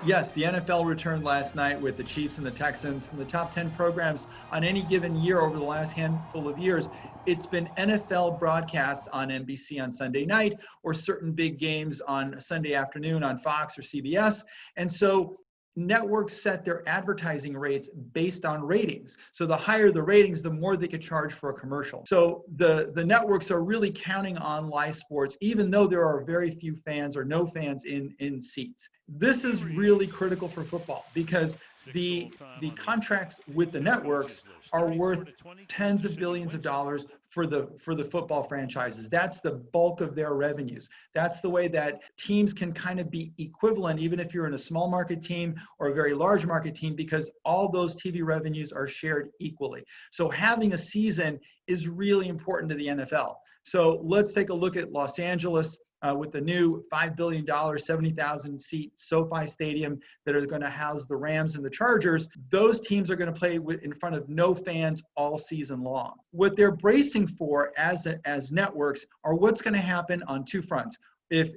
Yes, the NFL returned last night with the Chiefs and the Texans. From the top 10 programs on any given year over the last handful of years, it's been NFL broadcasts on NBC on Sunday night or certain big games on Sunday afternoon on Fox or CBS. And so networks set their advertising rates based on ratings. So the higher the ratings, the more they could charge for a commercial. So the networks are really counting on live sports, even though there are very few fans or no fans in seats. This is really critical for football because the contracts with the networks are worth tens of billions of dollars for the football franchises. That's the bulk of their revenues. That's the way that teams can kind of be equivalent, even if you're in a small market team or a very large market team, because all those TV revenues are shared equally. So having a season is really important to the NFL. So let's take a look at Los Angeles. With the new $5 billion, 70,000 seat SoFi Stadium that are going to house the Rams and the Chargers, those teams are going to play in front of no fans all season long. What they're bracing for as networks are what's going to happen on two fronts. If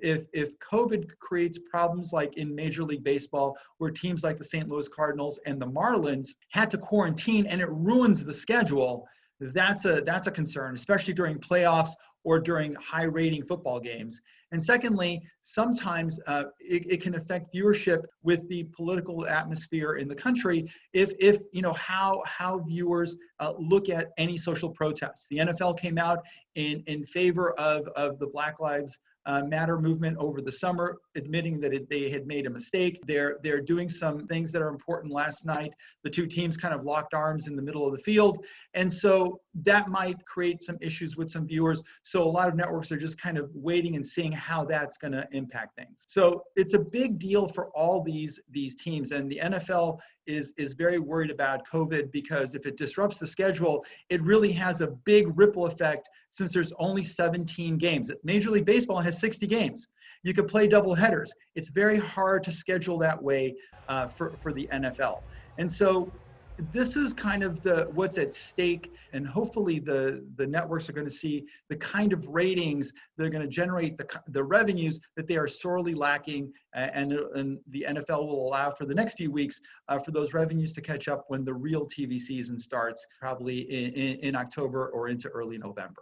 COVID creates problems like in Major League Baseball, where teams like the St. Louis Cardinals and the Marlins had to quarantine and it ruins the schedule, that's a concern, especially during playoffs or during high rating football games. And secondly, sometimes it can affect viewership with the political atmosphere in the country if you know how viewers look at any social protests. The NFL came out in favor of the Black Lives Matter movement over the summer, admitting that they had made a mistake. They're doing some things that are important. Last night, the two teams kind of locked arms in the middle of the field. And so that might create some issues with some viewers. So a lot of networks are just kind of waiting and seeing how that's going to impact things. So it's a big deal for all these teams. And the NFL is very worried about COVID because if it disrupts the schedule, it really has a big ripple effect since there's only 17 games. Major League Baseball has 60 games. You could play double headers. It's very hard to schedule that way for the NFL. And so this is kind of what's at stake, and hopefully the networks are going to see the kind of ratings that are going to generate the revenues that they are sorely lacking, and the NFL will allow for the next few weeks for those revenues to catch up when the real TV season starts, probably in October or into early November.